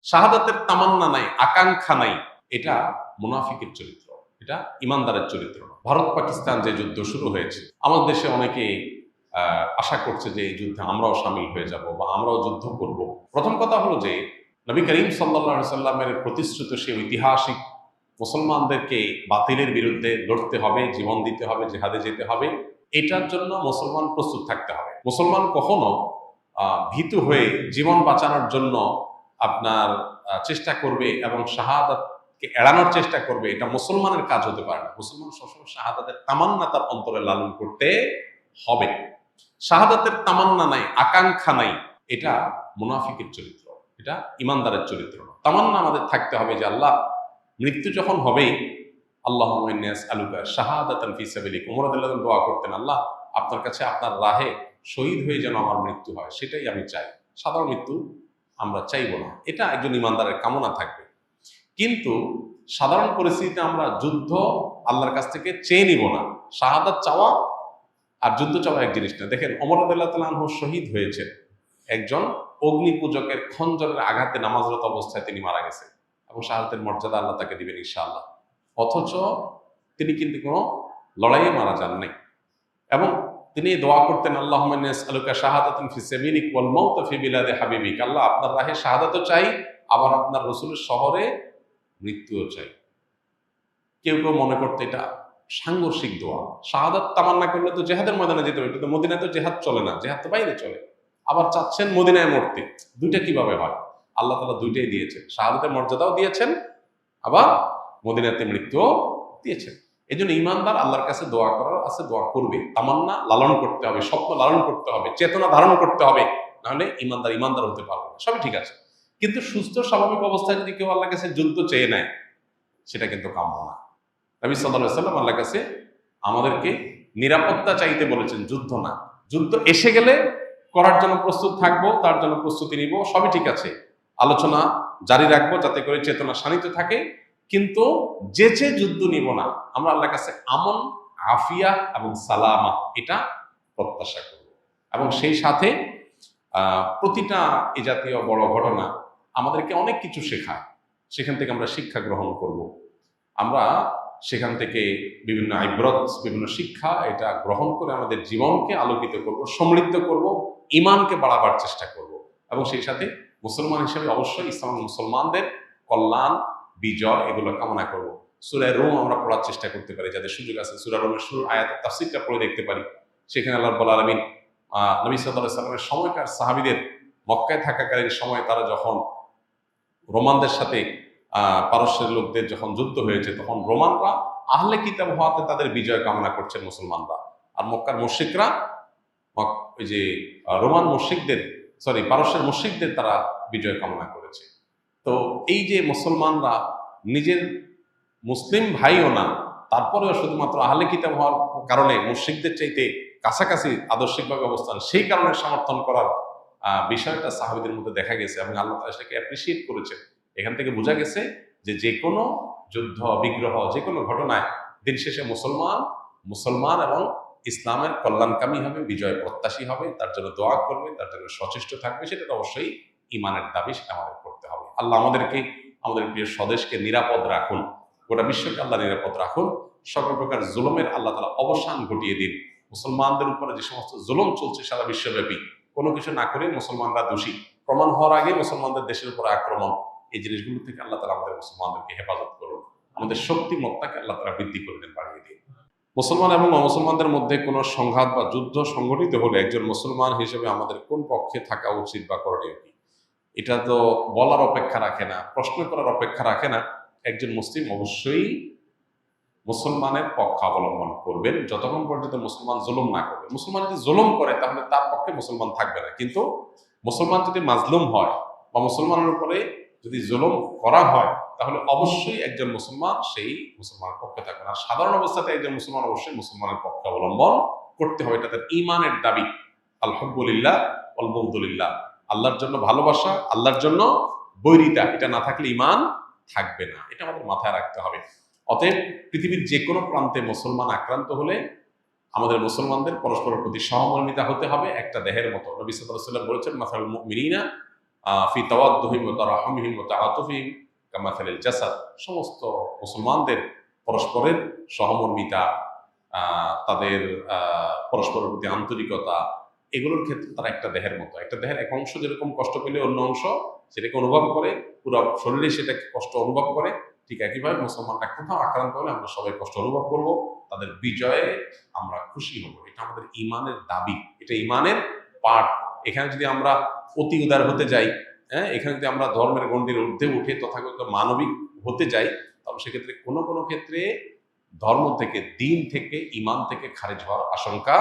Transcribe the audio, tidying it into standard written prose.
শাহাদাতের তামান্না নাই, আকাঙ্ক্ষা নাই, এটা মুনাফিকের চরিত্র, এটা ইমানদারের চরিত্র। ভারত পাকিস্তান যে যুদ্ধ শুরু হয়েছে, আমাদের দেশে অনেকে আশা করছে যে এই যুদ্ধে আমরাও সামিল হয়ে যাব বা আমরাও যুদ্ধ করব। প্রথম কথা হলো যে নবী করিম সাল্লাল্লাহু আলাইহি সাল্লামের প্রতিশ্রুত সেই ঐতিহাসিক মুসলমানদেরকে বাতিলের বিরুদ্ধে লড়তে হবে, জীবন দিতে হবে, জিহাদে যেতে হবে, এটার জন্য মুসলমান প্রস্তুত থাকতে হবে। মুসলমান কখনো ভীতু হয়ে জীবন বাঁচানোর জন্য আপনার চেষ্টা করবে এবং শাহাদাতকে এড়ানোর চেষ্টা করবে, এটা মুসলমানের কাজ হতে পারে না। মুসলমান সবসময় শাহাদাতের তামান্না তার অন্তরে লালন করতে হবে। শাহাদাতের তামান্না নাই, আকাঙ্ক্ষা নাই, এটা মুনাফিকের চরিত্র, এটা ইমানদারের চরিত্র না। তামান্না আমাদের থাকতে হবে যে আল্লাহ, মৃত্যু যখন হবেই, আল্লাহুম্মা ইন্নী আসআলুকা শাহাদাতান ফি সাবিলিক, ওমর রাদিয়াল্লাহু আনহু দোয়া করতেন, আল্লাহ আপনার কাছে আপনার রাহে শহীদ হয়ে যেন আমার মৃত্যু হয়, সেটাই আমি চাই। সাধারণ মৃত্যু আমরা চাইবো না, এটা একজন ইমানদারের কামনা থাকবে। কিন্তু সাধারণ পরিস্থিতিতে আমরা যুদ্ধ আল্লাহর কাছ থেকে চেয়ে নিব না। শাহাদাত চাওয়া আর যুদ্ধ চাওয়া এক জিনিস না। দেখেন, ওমর রাদিয়াল্লাহু তাআলা আনহু শহীদ হয়েছেন, একজন অগ্নি পূজকের খঞ্জরের আঘাতে নামাজরত অবস্থায় তিনি মারা গেছেন এবং শাহাদাতের মর্যাদা আল্লাহ তাকে দিবেন ইনশাআল্লাহ। অথচ তিনি কিন্তু কোনো লড়াইয়ে মারা যান নাই এবং তিনি দোয়া করতেন, আল্লাহুম্মা ইন্নী আসআলুকা শাহাদাতান ফি সাবিলিক ওয়াল মাউতা ফি বিলাদি হাবিবিক, আল্লাহ আপনার রাহে শাহাদাতও চাই, আবার আপনার রাসূলের শহরে মৃত্যুও চাই। কেউ কেউ মনে করতে এটা সাংঘর্ষিক দোয়া। শাহাদাত তামান্না করলে তো জিহাদের ময়দানে যেতে হবে, কিন্তু মদিনায় তো জিহাদ চলে না, জিহাদ তো বাইরে চলে। আবার চাচ্ছেন মদিনায় মরতে, দুইটা কিভাবে হয়? আল্লাহ তাআলা দুইটাই দিয়েছেন, শাহাদাতের মর্যাদাও দিয়েছেন, আবার মদিনাতে মৃত্যুও দিয়েছেন। এই জন্য ইমানদার আল্লাহর কাছে দোয়া করার আছে, দোয়া করবে। তামান্না লালন করতে হবে, স্বপ্ন লালন করতে হবে, চেতনা ধারণ করতে হবে, নাহলে ইমানদার হতে পারবে না। সবই ঠিক আছে, কিন্তু সুস্থ স্বাভাবিক অবস্থায় যদি কেউ আল্লাহর কাছে যুদ্ধ চেয়ে নেয়, সেটা কিন্তু কাম্য না। নবী সাল্লাল্লাহু আলাইহি ওয়াসাল্লাম আল্লাহর কাছে আমাদেরকে নিরাপত্তা চাইতে বলেছেন, যুদ্ধ না। যুদ্ধ এসে গেলে করার জন্য প্রস্তুত থাকবো, তার জন্য প্রস্তুতি নিব, সবই ঠিক আছে। আলোচনা জারি রাখবো যাতে করে চেতনা শানিত থাকে, কিন্তু যেচে যুদ্ধ নিব না। আমরা আল্লাহর কাছে আমন, আফিয়া এবং সালামা এটা প্রত্যাশা করব। এবং সেই সাথে প্রতিটা এ জাতীয় বড় ঘটনা আমাদেরকে অনেক কিছু শেখায়, সেখান থেকে আমরা শিক্ষা গ্রহণ করব। আমরা সেখান থেকে বিভিন্ন আইব্রত, বিভিন্ন শিক্ষা এটা গ্রহণ করে আমাদের জীবনকে আলোকিত করব, সমৃদ্ধ করব, ইমানকে বাড়াবার চেষ্টা করব। এবং সেই সাথে মুসলমান হিসেবে অবশ্যই ইসলাম মুসলমানদের কল্যাণ, বিজয় এগুলো কামনা করব। সূরা রুম আমরা পড়ার চেষ্টা করতে পারি, যাদের সুযোগ আছে সূরা রুমের শুরুর আয়াতের তাফসীরটা পড়ে দেখতে পারি। সেখানে আল্লাহ রাব্বুল আলামিন নবী সাল্লাল্লাহু আলাইহি সাল্লামের সময়কার সাহাবীদের মক্কায় থাকাকালীন সময় তারা যখন রোমানদের সাথে পারস্যের লোকদের যখন যুদ্ধ হয়েছে, তখন রোমানরা আহলে কিতাব হওয়াতে তাদের বিজয় কামনা করছেন মুসলমানরা, আর মক্কার মুশরিকরা ওই যে রোমান মুশরিকদের, পারস্যের মুশরিকদের তারা বিজয় কামনা করেছে। তো এই যে মুসলমানরা নিজের মুসলিম ভাইও না, তারপরেও শুধুমাত্র আহলে কিতাব হওয়ার কারণে মুশরিকদের চাইতে কাছাকাছি আদর্শিকভাবে অবস্থান, সেই কারণে সমর্থন করার বিষয়টা সাহাবীদের মধ্যে দেখা গেছে এবং আল্লাহ তাআলা সেটাকে অ্যাপ্রিসিয়েট করেছেন। এখান থেকে বোঝা গেছে যে কোনো যুদ্ধ বিগ্রহ, যে কোনো ঘটনায় দিন শেষে মুসলমান এবং ইসলামের কল্যাণকামী হবে, বিজয় প্রত্যাশী হবে, তার জন্য দোয়া করবে, তার জন্য সচেষ্ট থাকবে। সেটা তো অবশ্যই ইমানের দাবি, সেটা আমাদের করতে হবে। আল্লাহ আমাদেরকে, আমাদের প্রিয় স্বদেশকে নিরাপদ রাখুন, গোটা বিশ্বকে আল্লাহ নিরাপদ রাখুন। সকল প্রকার জুলুমের আল্লাহ তাআলা অবসান ঘটিয়ে দিন। মুসলমানদের উপরে যে সমস্ত জুলুম চলছে সারা বিশ্বব্যাপী, কোনো কিছু না করে মুসলমানরা দোষী প্রমাণ হওয়ার আগে মুসলমানদের দেশের উপর আক্রমণ, এই জিনিসগুলো থেকে আল্লাহ তাআলা আমাদের মুসলমানদেরকে হেফাজত করুন। আমাদের শক্তিমত্তাকে আল্লাহ তাআলা বৃদ্ধি করে দেন, বাড়িয়ে দিন। মুসলমান এবং অমুসলমানদের মধ্যে কোনো সংঘাত বা যুদ্ধ সংঘটিত হলে একজন মুসলমান হিসেবে আমাদের কোন পক্ষে থাকা উচিত বা করণীয় কি, এটা তো বলার অপেক্ষা রাখে না, প্রশ্ন করার অপেক্ষা রাখে না। একজন মুসলিম অবশ্যই মুসলমানের পক্ষ অবলম্বন করবেন যতক্ষণ পর্যন্ত মুসলমান জুলুম না করবে। মুসলমান যদি জুলুম করে তাহলে তার পক্ষে মুসলমান থাকবে না, কিন্তু মুসলমান যদি মাজলুম হয় বা মুসলমানের উপরে যদি জুলুম করা হয়, তাহলে অবশ্যই একজন মুসলমান সেই মুসলমানের পক্ষে থাকবে না। সাধারণ অবস্থাতে একজন মুসলমান অবশ্যই মুসলমানের পক্ষে অবলম্বন করতে হবে, এটা তার ঈমানের দাবি। আলহামদুলিল্লাহ ওয়াল বুগদুলিল্লাহ, আল্লাহর জন্য ভালোবাসা, আল্লাহর জন্য বৈরিতা, এটা না থাকলে ঈমান থাকবে না, এটা আমাদের মাথায় রাখতে হবে। অতএব পৃথিবীর যে কোনো প্রান্তে মুসলমান আক্রান্ত হলে আমাদের মুসলমানদের পরস্পরের প্রতি সহমর্মিতা হতে হবে, একটা দেহের মতো। নবী সাল্লাল্লাহু আলাইহি ওয়াসাল্লাম বলেছেন, মাসালুল মুমিনিনা ফি তাওয়াদ্দুহিম ওয়া তারাহুমিহিম ওয়া তাআতুফিহিম কামাসালিল জাসাদ। সমস্ত মুসলমানদের পরস্পরের সহমর্মিতা, তাদের পরস্পরের প্রতি আন্তরিকতা, এগুলোর ক্ষেত্রে তারা একটা দেহের মতো। একটা দেহের এক অংশ যেরকম কষ্ট পেলে অন্য অংশ সেটাকে অনুভব করে, পুরো শরীরে সেটাকে কষ্ট অনুভব করে, ঠিক একইভাবে মুসলমানরা কোথাও আক্রান্ত হলে আমরা সবাই কষ্ট অনুভব করব, তাদের বিজয়ে আমরা খুশি হব। এটা আমাদের ইমানের দাবি, এটা ইমানের পাঠ। এখানে যদি আমরা অতি উদার হতে যাই, হ্যাঁ, এখানে যদি আমরা ধর্মের গণ্ডির ঊর্ধ্বে উঠে তথাকথিত মানবিক হতে যাই, তাহলে সেক্ষেত্রে কোনো কোনো ক্ষেত্রে ধর্ম থেকে, দিন থেকে, ইমান থেকে খারিজ হওয়ার আশঙ্কা